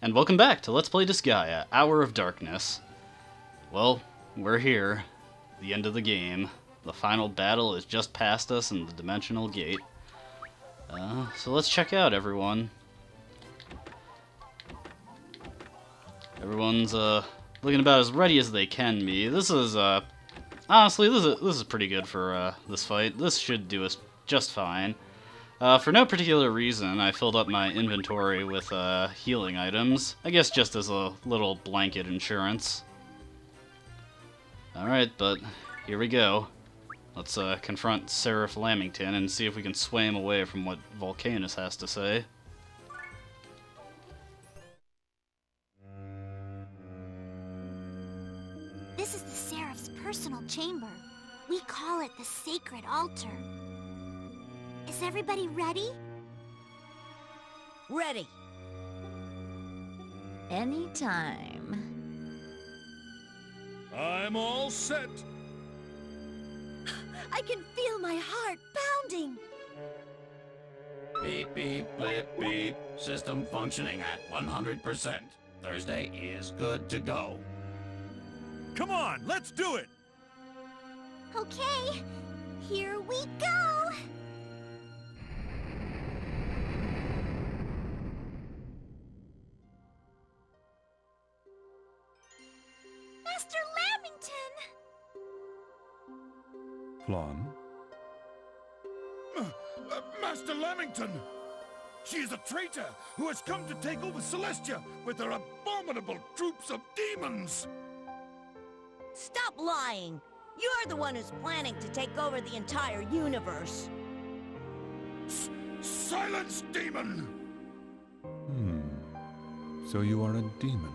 And welcome back to Let's Play Disgaea, Hour of Darkness. Well, we're here. The end of the game. The final battle is just past us in the Dimensional Gate. So let's check out, everyone. Everyone's looking about as ready as they can be. This is honestly, this is pretty good for this fight. This should do us just fine. For no particular reason, I filled up my inventory with healing items. I guess just as a little blanket insurance. Alright, but here we go. Let's confront Seraph Lamington and see if we can sway him away from what Volcanus has to say. This is the Seraph's personal chamber. We call it the Sacred Altar. Is everybody ready? Ready. Anytime. I'm all set. I can feel my heart pounding. Beep, beep, blip, beep. System functioning at 100%. Thursday is good to go. Come on, let's do it! Okay, here we go! Master Lamington! Flan? Master Lamington! She is a traitor who has come to take over Celestia with her abominable troops of demons! Stop lying! You're the one who's planning to take over the entire universe. Silence, demon! So you are a demon.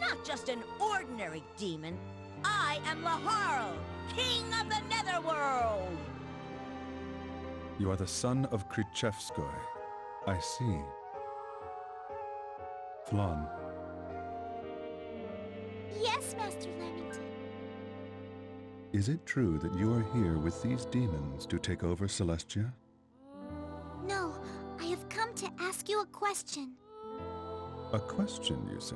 Not just an ordinary demon. I am Laharl, king of the Netherworld! You are the son of Krichevskoy. I see. Flan, Yes, Master Lamington. is it true that you are here with these demons to take over Celestia? No, I have come to ask you a question. A question, you say?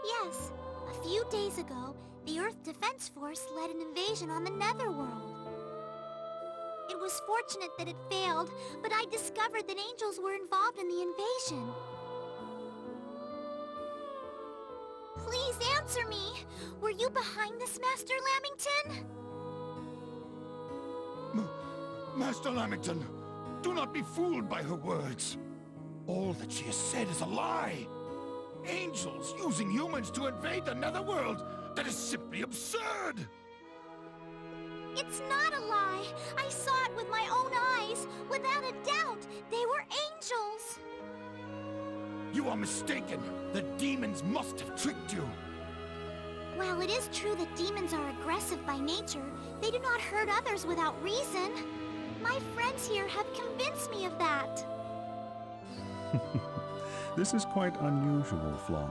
Yes, a few days ago, the Earth Defense Force led an invasion on the Netherworld. It was fortunate that it failed, but I discovered that angels were involved in the invasion. Please answer me. Were you behind this, Master Lamington? Master Lamington, do not be fooled by her words. All that she has said is a lie. Angels using humans to invade the Netherworld. That is simply absurd. It's not a lie. I saw it with my own eyes. Without a doubt, they were angels. You are mistaken. The demons must have tricked you. While it is true that demons are aggressive by nature, they do not hurt others without reason. My friends here have convinced me of that. This is quite unusual, Flan.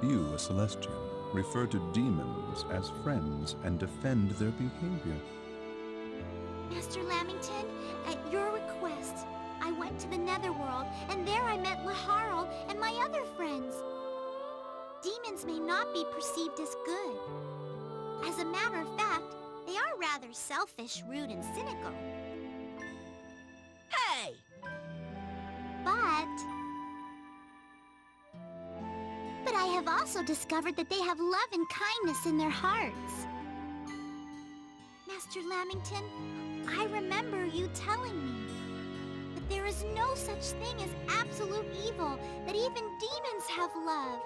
You, a Celestian, refer to demons as friends and defend their behavior. Master Lamington, at your request, I went to the Netherworld, and there I met Laharl and my other friends. Demons may not be perceived as good. As a matter of fact, they are rather selfish, rude, and cynical. Hey! But I have also discovered that they have love and kindness in their hearts. Master Lamington, I remember you telling me that there is no such thing as absolute evil, that even demons have love.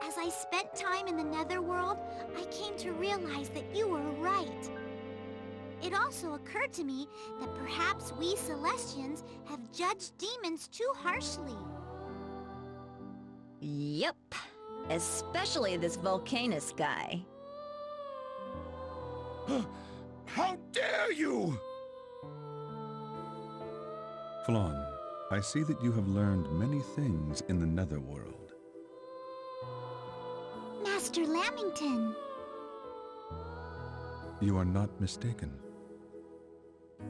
As I spent time in the Netherworld, I came to realize that you were right. It also occurred to me that perhaps we Celestians have judged demons too harshly. Yep. Especially this Volcanus guy. How dare you! Flan, I see that you have learned many things in the Netherworld. Master Lamington. You are not mistaken.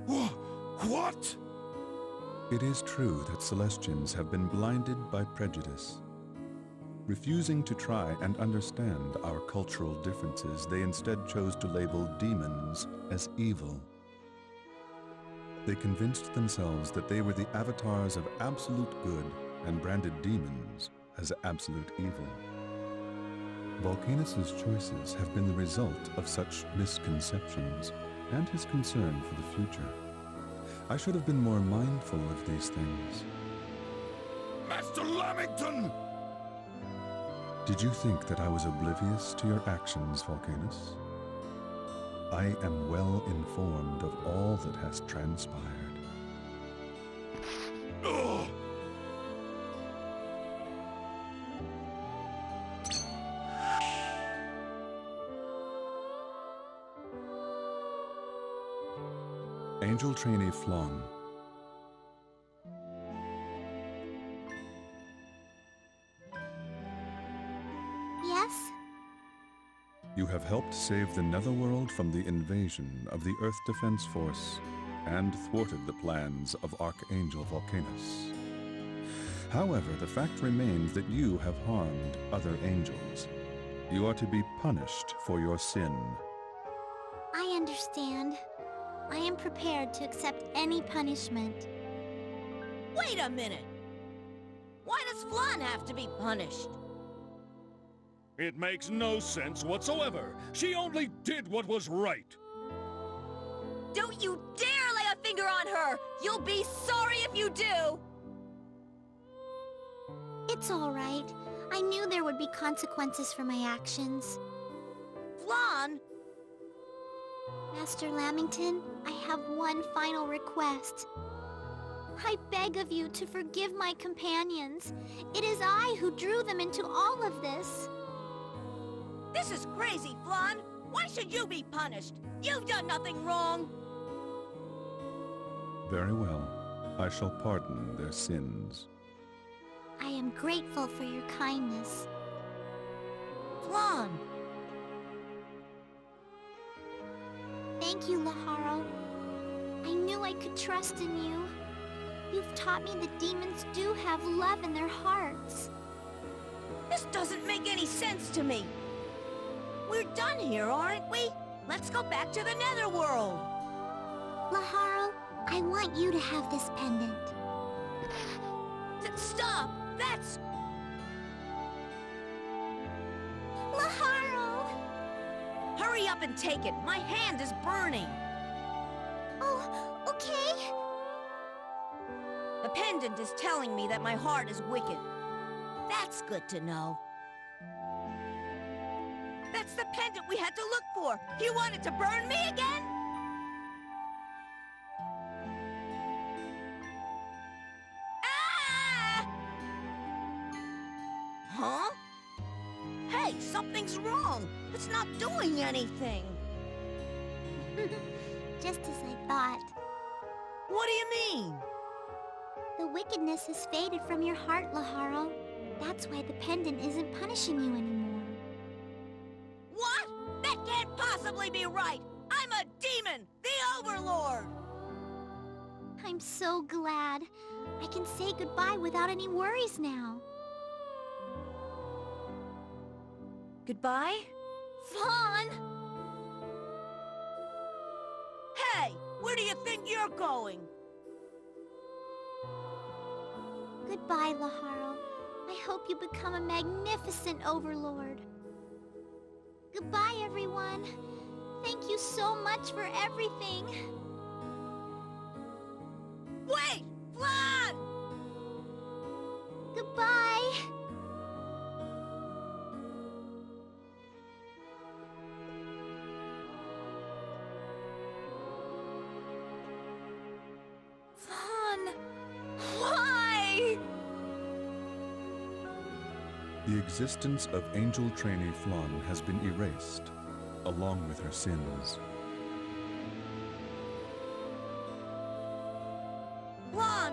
What? It is true that Celestians have been blinded by prejudice. Refusing to try and understand our cultural differences, they instead chose to label demons as evil. They convinced themselves that they were the avatars of absolute good and branded demons as absolute evil. Volcanus's choices have been the result of such misconceptions and his concern for the future. I should have been more mindful of these things. Master Lamington! Did you think that I was oblivious to your actions, Volcanus? I am well informed of all that has transpired. Ugh. Angel Trainee Flong. Yes? You have helped save the Netherworld from the invasion of the Earth Defense Force and thwarted the plans of Archangel Volcanus. However, the fact remains that you have harmed other angels. You are to be punished for your sin. I understand. I am prepared to accept any punishment. Wait a minute! Why does Flan have to be punished? It makes no sense whatsoever. She only did what was right. Don't you dare lay a finger on her! You'll be sorry if you do! It's all right. I knew there would be consequences for my actions. Flan! Master Lamington, I have one final request. I beg of you to forgive my companions. It is I who drew them into all of this. This is crazy, Flan! Why should you be punished? You've done nothing wrong! Very well. I shall pardon their sins. I am grateful for your kindness. Flan! Thank you, Laharo. I knew I could trust in you. You've taught me that demons do have love in their hearts. This doesn't make any sense to me. We're done here, aren't we? Let's go back to the Netherworld. Laharo, I want you to have this pendant. Stop! That's... Laharo! Hurry up and take it. My hand is burning. Oh, okay. The pendant is telling me that my heart is wicked. That's good to know. That's the pendant we had to look for. You wanted to burn me again? Ah! Huh? Hey, something's wrong. It's not doing anything. Just as I thought. What do you mean? The wickedness has faded from your heart, Laharo. That's why the pendant isn't punishing you anymore. What? That can't possibly be right! I'm a demon! The Overlord! I'm so glad. I can say goodbye without any worries now. Goodbye? Fawn! Hey! Where do you think you're going? Goodbye, Laharo. I hope you become a magnificent overlord. Goodbye, everyone. Thank you so much for everything. Wait! Flan! Goodbye. Flan! Why? The existence of Angel Trainee Flon has been erased, along with her sins. Flan!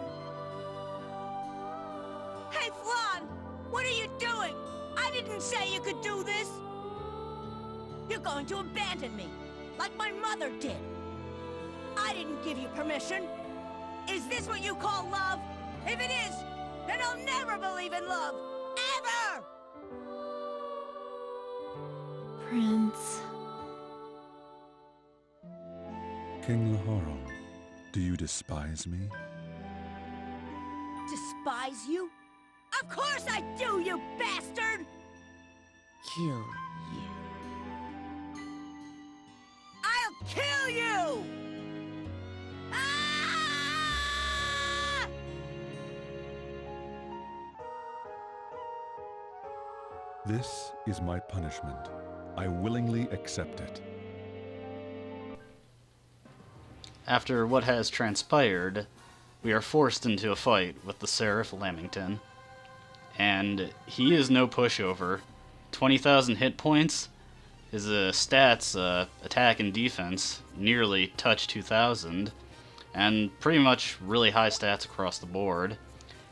Hey, Flan! What are you doing? I didn't say you could do this! You're going to abandon me, like my mother did. I didn't give you permission. Is this what you call love? If it is, then I'll never believe in love. Ever! Prince. King Laharl, do you despise me? Despise you? Of course I do, you bastard! Kill you. I'll kill you! Ah! This is my punishment. I willingly accept it. After what has transpired, we are forced into a fight with the Seraph Lamington. And he is no pushover. 20,000 hit points. His stats, attack and defense, nearly touch 2,000. And pretty much really high stats across the board.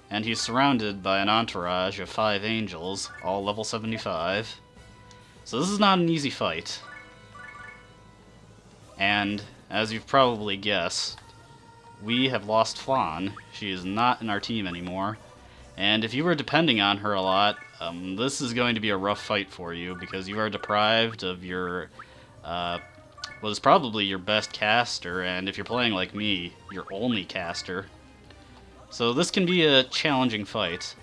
And he's surrounded by an entourage of 5 angels, all level 75. So this is not an easy fight. And, as you've probably guessed, we have lost Flan. She is not in our team anymore. And if you were depending on her a lot, this is going to be a rough fight for you, because you are deprived of your, what is probably your best caster, and if you're playing like me, your only caster. So this can be a challenging fight.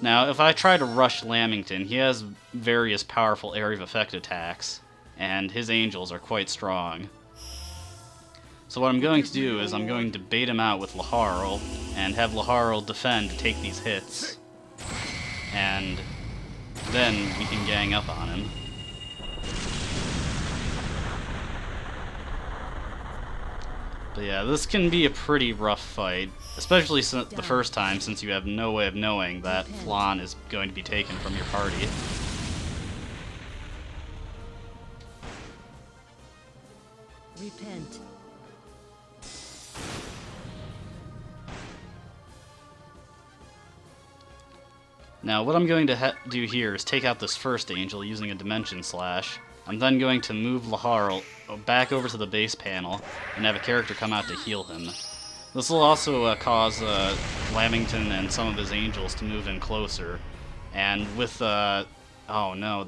Now, if I try to rush Lamington, he has various powerful area of effect attacks, and his angels are quite strong. So what I'm going to do is I'm going to bait him out with Laharl, and have Laharl defend to take these hits. And then we can gang up on him. But yeah, this can be a pretty rough fight, especially the first time, since you have no way of knowing that Flan is going to be taken from your party. Repent. Now, what I'm going to do here is take out this first angel using a Dimension Slash. I'm then going to move Laharl back over to the base panel and have a character come out to heal him. This will also cause Lamington and some of his angels to move in closer. And with, oh no,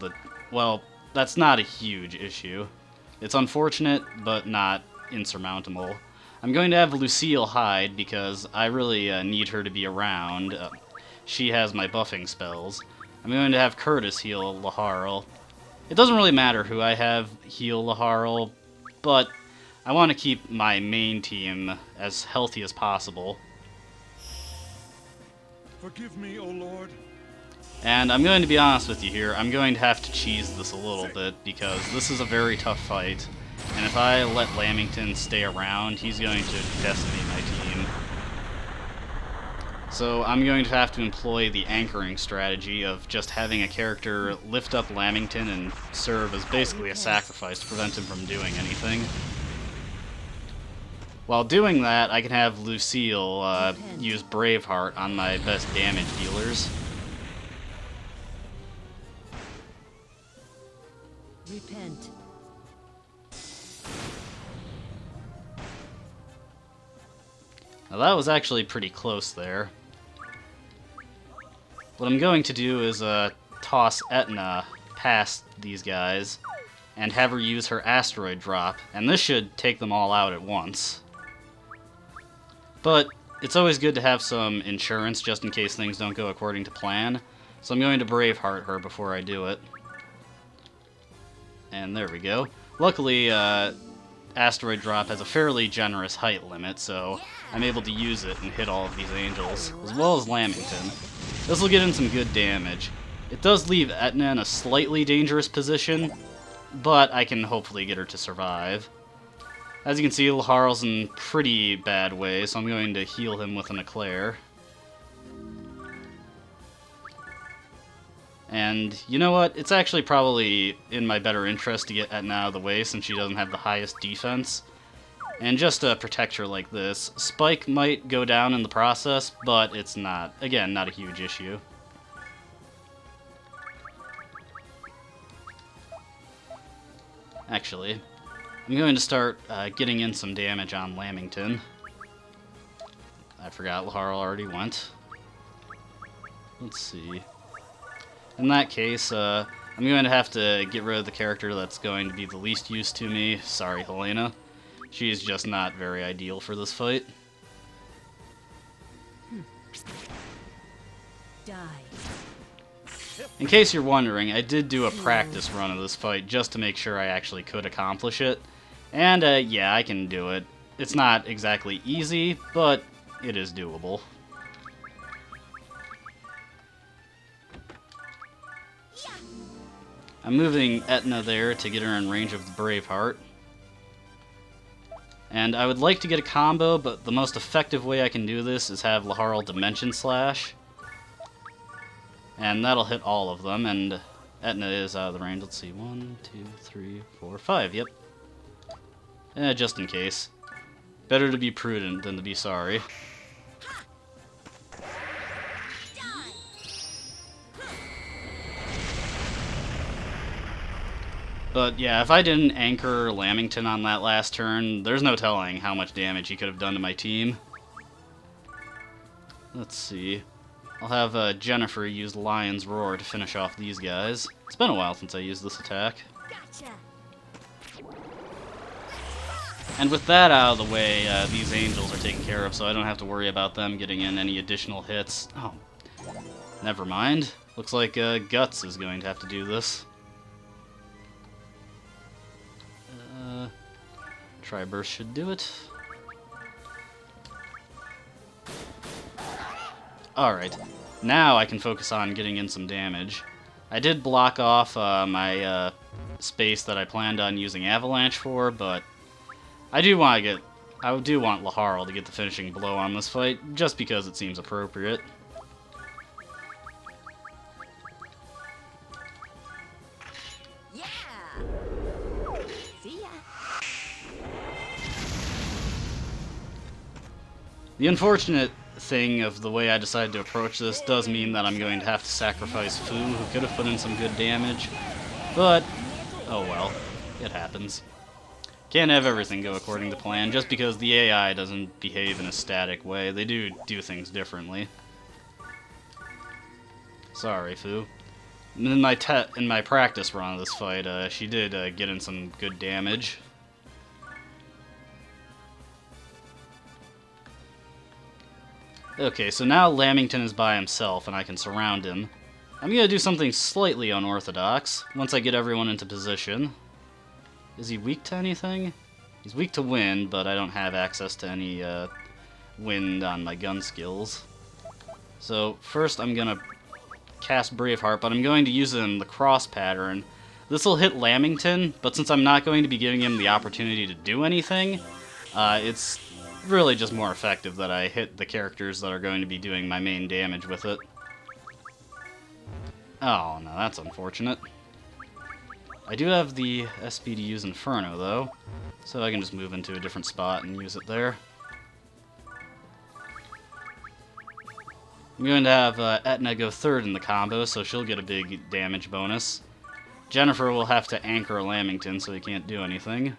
well, that's not a huge issue. It's unfortunate, but not insurmountable. I'm going to have Lucille hide because I really need her to be around. She has my buffing spells. I'm going to have Curtis heal Laharl. It doesn't really matter who I have heal Laharl, but I want to keep my main team as healthy as possible. Forgive me, O Lord. And I'm going to be honest with you here, I'm going to have to cheese this a little bit, because this is a very tough fight, and if I let Lamington stay around, he's going to decimate my team. So I'm going to have to employ the anchoring strategy of just having a character lift up Lamington and serve as basically a sacrifice to prevent him from doing anything. While doing that, I can have Lucille use Braveheart on my best damage dealers. Repent. Now that was actually pretty close there. What I'm going to do is toss Etna past these guys and have her use her asteroid drop, and this should take them all out at once. But it's always good to have some insurance just in case things don't go according to plan, so I'm going to Braveheart her before I do it. And there we go. Luckily, asteroid drop has a fairly generous height limit, so I'm able to use it and hit all of these angels, as well as Lamington. This will get in some good damage. It does leave Etna in a slightly dangerous position, but I can hopefully get her to survive. As you can see, Laharl's in pretty bad way, so I'm going to heal him with an Eclair. And you know what? It's actually probably in my better interest to get Etna out of the way since she doesn't have the highest defense. And just to protect her like this, Spike might go down in the process, but it's not, again, not a huge issue. Actually, I'm going to start getting in some damage on Lamington. I forgot Laharl already went. Let's see. In that case, I'm going to have to get rid of the character that's going to be the least use to me. Sorry, Helena. She's just not very ideal for this fight. Die. In case you're wondering, I did do a practice run of this fight just to make sure I actually could accomplish it. And, yeah, I can do it. It's not exactly easy, but it is doable. I'm moving Etna there to get her in range of the Braveheart. And I would like to get a combo, but the most effective way I can do this is have Laharl Dimension Slash. And that'll hit all of them, and Etna is out of the range. Let's see, 1, 2, 3, 4, 5, yep. Just in case. Better to be prudent than to be sorry. But yeah, if I didn't anchor Lamington on that last turn, there's no telling how much damage he could have done to my team. Let's see. I'll have Jennifer use Lion's Roar to finish off these guys. It's been a while since I used this attack. Gotcha. And with that out of the way, these angels are taken care of, so I don't have to worry about them getting in any additional hits. Oh, never mind. Looks like Guts is going to have to do this. Tri-Burst should do it. Alright, now I can focus on getting in some damage. I did block off my space that I planned on using Avalanche for, but I do want Laharl to get the finishing blow on this fight, just because it seems appropriate. Yeah. See ya. The unfortunate thing of the way I decided to approach this does mean that I'm going to have to sacrifice Fu, who could have put in some good damage, but oh well, it happens. Can't have everything go according to plan just because the AI doesn't behave in a static way. They do things differently. Sorry, Fu. In my practice run of this fight, she did get in some good damage. Okay, so now Lamington is by himself and I can surround him. I'm gonna do something slightly unorthodox once I get everyone into position. Is he weak to anything? He's weak to wind, but I don't have access to any wind on my gun skills. So first I'm gonna cast Braveheart, but I'm going to use it in the cross pattern. This will hit Lamington, but since I'm not going to be giving him the opportunity to do anything, it's really just more effective that I hit the characters that are going to be doing my main damage with it. Oh, no, that's unfortunate. I do have the SP to use Inferno, though, so I can just move into a different spot and use it there. I'm going to have Etna go third in the combo, so she'll get a big damage bonus. Jennifer will have to anchor Lamington, so he can't do anything.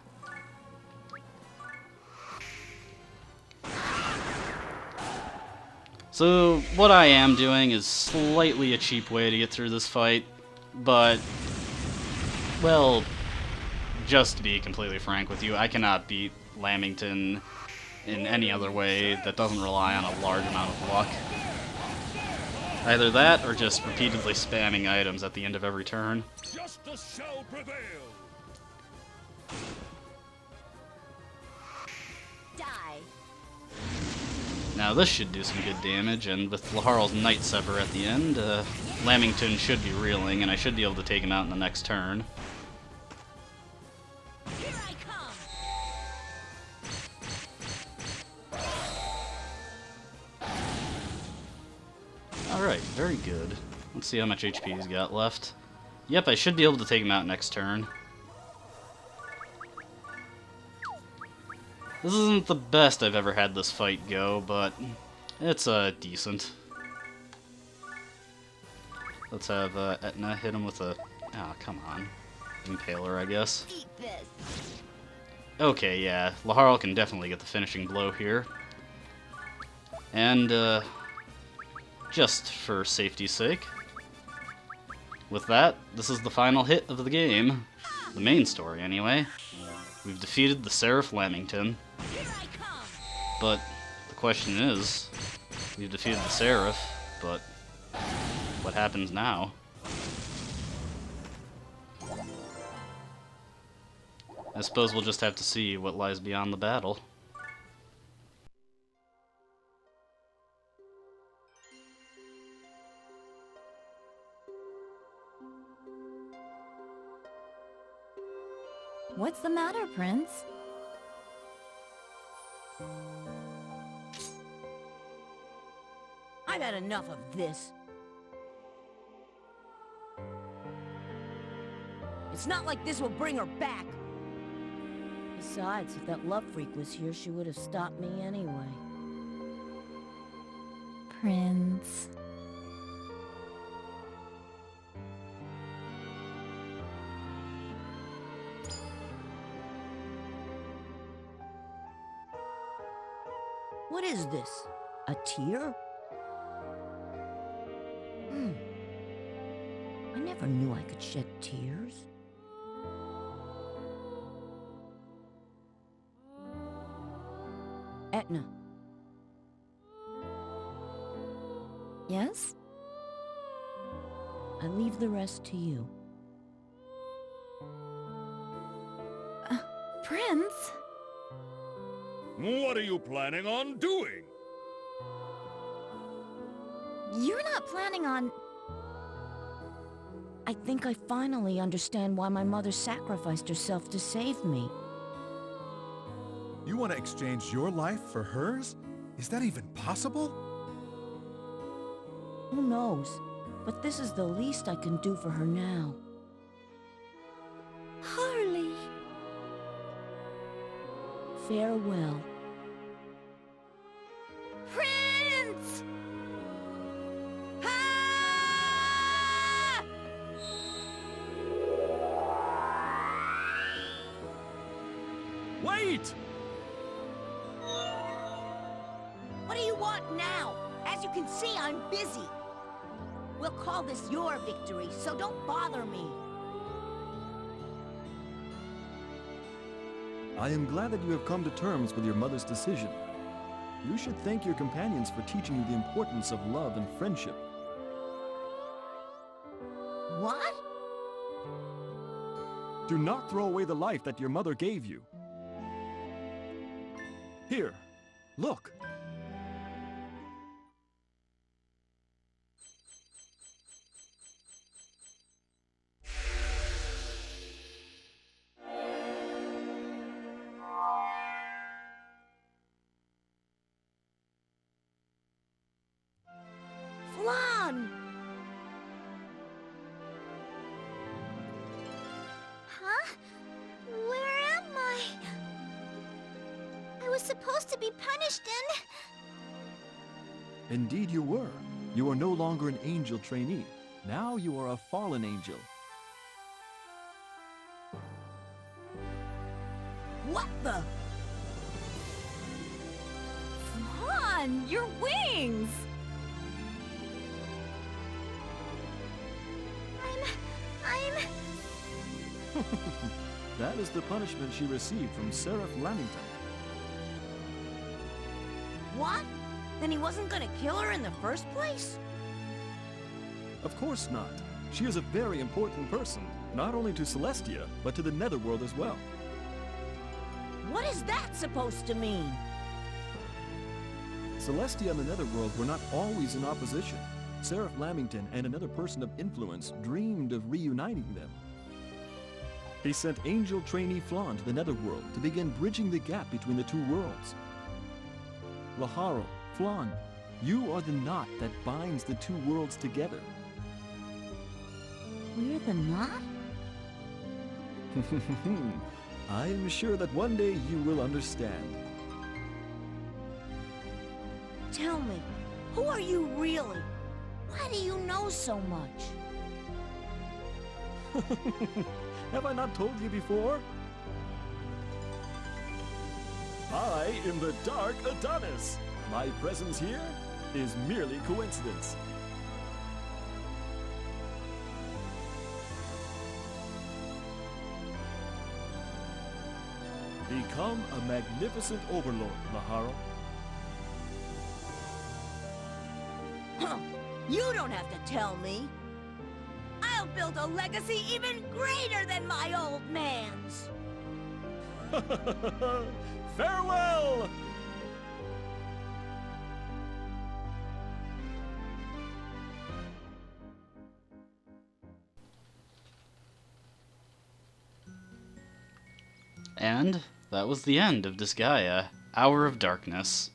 So, what I am doing is slightly a cheap way to get through this fight, but, well, just to be completely frank with you, I cannot beat Lamington in any other way that doesn't rely on a large amount of luck. Either that, or just repeatedly spamming items at the end of every turn. Justice shall prevail. Die. Now this should do some good damage, and with Laharl's Night Sever at the end, Lamington should be reeling, and I should be able to take him out in the next turn. Here I come. Alright, very good. Let's see how much HP he's got left. Yep, I should be able to take him out next turn. This isn't the best I've ever had this fight go, but it's decent. Let's have Etna hit him with a... oh, come on. Impaler, I guess. Eat this. Okay, yeah. Laharl can definitely get the finishing blow here. And, just for safety's sake, with that, this is the final hit of the game. The main story, anyway. We've defeated the Seraph Lamington. But the question is, we've defeated the Seraph, but what happens now? I suppose we'll just have to see what lies beyond the battle. What's the matter, Prince? I've had enough of this. It's not like this will bring her back. Besides, if that love freak was here, she would have stopped me anyway. Prince. What is this? A tear? I never knew I could shed tears. Etna. Yes? I leave the rest to you. Prince? What are you planning on doing? You're not planning on... I think I finally understand why my mother sacrificed herself to save me. You want to exchange your life for hers? Is that even possible? Who knows? But this is the least I can do for her now. Harley! Farewell. Prince! Wait! What do you want now? As you can see, I'm busy. We'll call this your victory, so don't bother me. I am glad that you have come to terms with your mother's decision. You should thank your companions for teaching you the importance of love and friendship. What? Do not throw away the life that your mother gave you. Here, look. Flan! Huh? Where am I? I was supposed to be punished in... Indeed you were. You are no longer an angel trainee. Now you are a fallen angel. What the? Flan, your wings! I'm... That is the punishment she received from Seraph Lamington. What? Then he wasn't gonna kill her in the first place? Of course not. She is a very important person, not only to Celestia, but to the Netherworld as well. What is that supposed to mean? Celestia and the Netherworld were not always in opposition. Seraph Lamington and another person of influence dreamed of reuniting them. He sent Angel Trainee Flan to the Netherworld to begin bridging the gap between the two worlds. Laharo, Flan, you are the knot that binds the two worlds together. We're the knot? I am sure that one day you will understand. Tell me, who are you really? Why do you know so much? Have I not told you before? I am the Dark Adonis. My presence here is merely coincidence. Become a magnificent overlord, Laharl. Huh. You don't have to tell me. I'll build a legacy even greater than my old man's. Farewell! And that was the end of Disgaea, Hour of Darkness.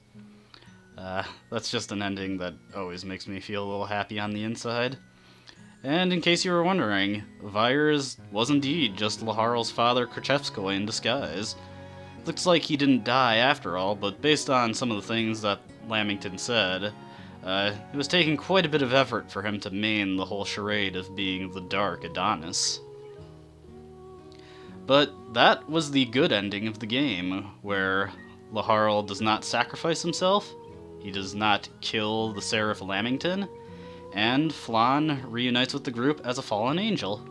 That's just an ending that always makes me feel a little happy on the inside. And in case you were wondering, Vyers was indeed just Laharl's father Krachevskoy in disguise. Looks like he didn't die after all, but based on some of the things that Lamington said, it was taking quite a bit of effort for him to main the whole charade of being the Dark Adonis. But that was the good ending of the game, where Laharl does not sacrifice himself, he does not kill the Seraph Lamington, and Flan reunites with the group as a fallen angel.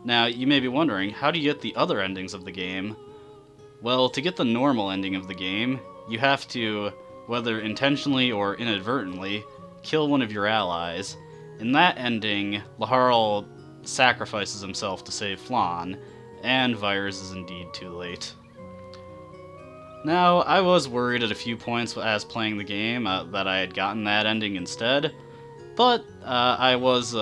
Now, you may be wondering, how do you get the other endings of the game? Well, to get the normal ending of the game, you have to, whether intentionally or inadvertently, kill one of your allies. In that ending, Laharl sacrifices himself to save Flan, and Vyers is indeed too late. Now, I was worried at a few points as playing the game that I had gotten that ending instead, but I was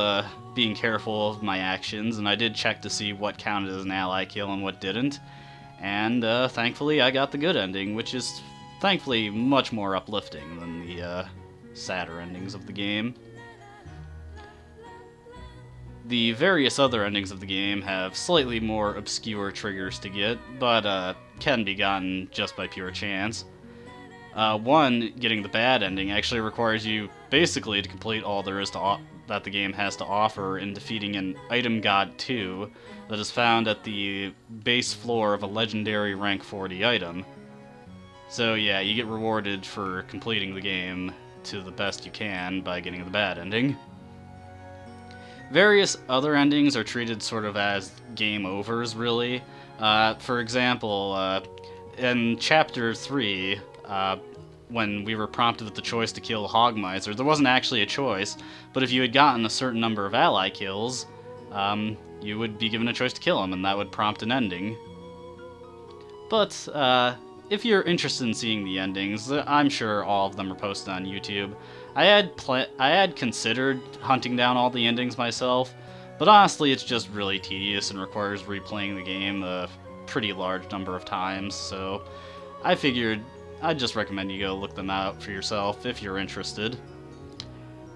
being careful of my actions, and I did check to see what counted as an ally kill and what didn't, and thankfully I got the good ending, which is thankfully much more uplifting than the sadder endings of the game. The various other endings of the game have slightly more obscure triggers to get, but can be gotten just by pure chance. One, getting the bad ending actually requires you basically to complete all there is that the game has to offer in defeating an Item God 2 that is found at the base floor of a legendary rank 40 item. So yeah, you get rewarded for completing the game to the best you can by getting the bad ending. Various other endings are treated sort of as game overs, really. For example, in Chapter 3, when we were prompted with the choice to kill Hogmiser, there wasn't actually a choice, but if you had gotten a certain number of ally kills, you would be given a choice to kill him, and that would prompt an ending. But if you're interested in seeing the endings, I'm sure all of them are posted on YouTube. I had considered hunting down all the endings myself, but honestly it's just really tedious and requires replaying the game a pretty large number of times, so I figured I'd just recommend you go look them out for yourself if you're interested.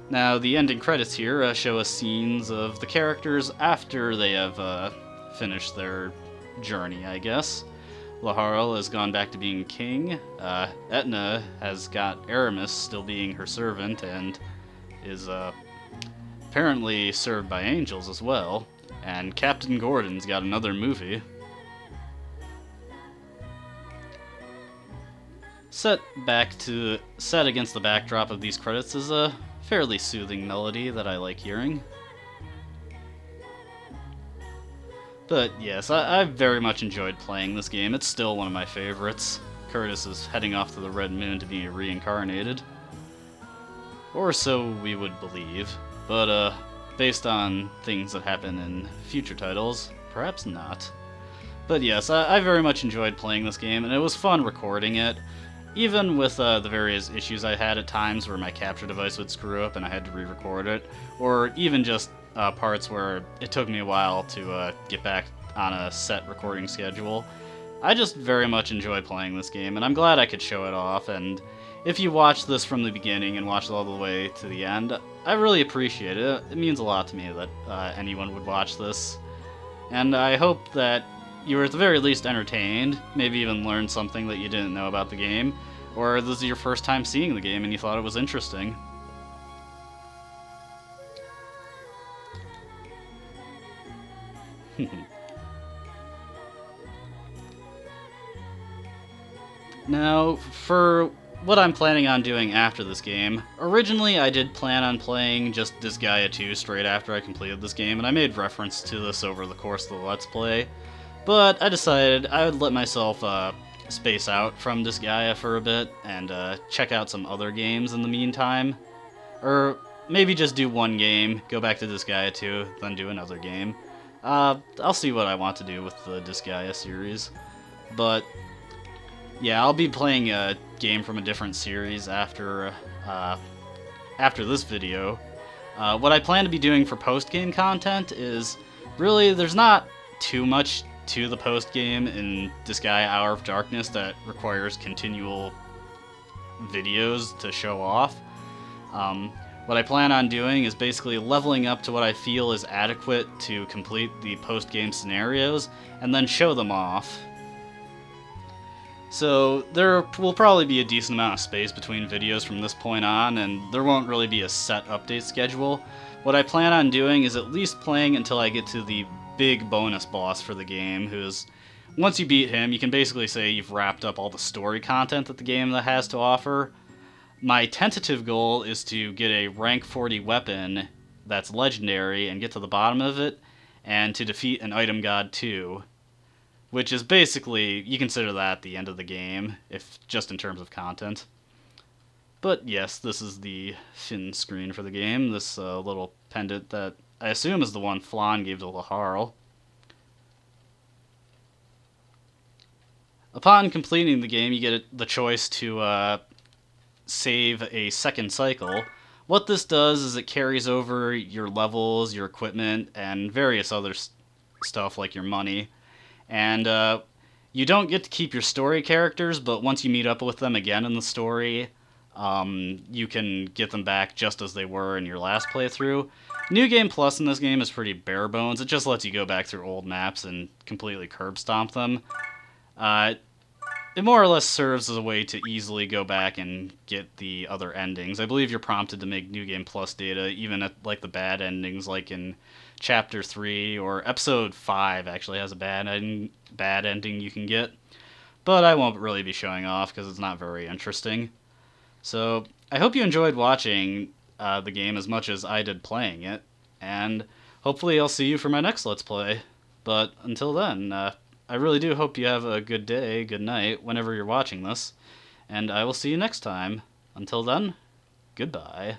Now, the ending credits here show us scenes of the characters after they have finished their journey, I guess. Laharl has gone back to being king, Etna has got Aramis still being her servant and is apparently served by angels as well, and Captain Gordon's got another movie. Set against the backdrop of these credits is a fairly soothing melody that I like hearing. But yes, I very much enjoyed playing this game. It's still one of my favorites. Curtis is heading off to the Red Moon to be reincarnated. Or so we would believe. But based on things that happen in future titles, perhaps not. But yes, I very much enjoyed playing this game, and it was fun recording it. Even with the various issues I had at times where my capture device would screw up and I had to re-record it, or even just parts where it took me a while to get back on a set recording schedule. I just very much enjoy playing this game, and I'm glad I could show it off, and if you watch this from the beginning and watch it all the way to the end, I really appreciate it. It means a lot to me that anyone would watch this, and I hope that you were at the very least entertained, maybe even learned something that you didn't know about the game, or this is your first time seeing the game and you thought it was interesting. Now, for what I'm planning on doing after this game. Originally, I did plan on playing just Disgaea 2 straight after I completed this game, and I made reference to this over the course of the Let's Play. But I decided I would let myself space out from Disgaea for a bit and check out some other games in the meantime. Or maybe just do one game, go back to Disgaea 2, then do another game. I'll see what I want to do with the Disgaea series. But yeah, I'll be playing a game from a different series after this video. What I plan to be doing for post-game content is, really, there's not too much to the post-game in Disgaea Hour of Darkness that requires continual videos to show off. What I plan on doing is basically leveling up to what I feel is adequate to complete the post-game scenarios, and then show them off. So there will probably be a decent amount of space between videos from this point on, and there won't really be a set update schedule. What I plan on doing is at least playing until I get to the big bonus boss for the game, who's, once you beat him, you can basically say you've wrapped up all the story content that the game has to offer. My tentative goal is to get a rank 40 weapon that's legendary and get to the bottom of it, and to defeat an item god too. Which is basically, you consider that the end of the game, if just in terms of content. But yes, this is the fin screen for the game, this little pendant that I assume is the one Flan gave to Laharl. Upon completing the game, you get the choice to save a second cycle. What this does is it carries over your levels, your equipment, and various other stuff like your money. And you don't get to keep your story characters, but once you meet up with them again in the story, you can get them back just as they were in your last playthrough. New Game Plus in this game is pretty bare bones. It just lets you go back through old maps and completely curb stomp them. It more or less serves as a way to easily go back and get the other endings. I believe you're prompted to make New Game Plus data, even at like the bad endings, like in Chapter 3, or Episode 5 actually has a bad ending you can get. But I won't really be showing off because it's not very interesting. So I hope you enjoyed watching the game as much as I did playing it, and hopefully I'll see you for my next Let's Play. But until then, I really do hope you have a good day, good night, whenever you're watching this, and I will see you next time. Until then, goodbye.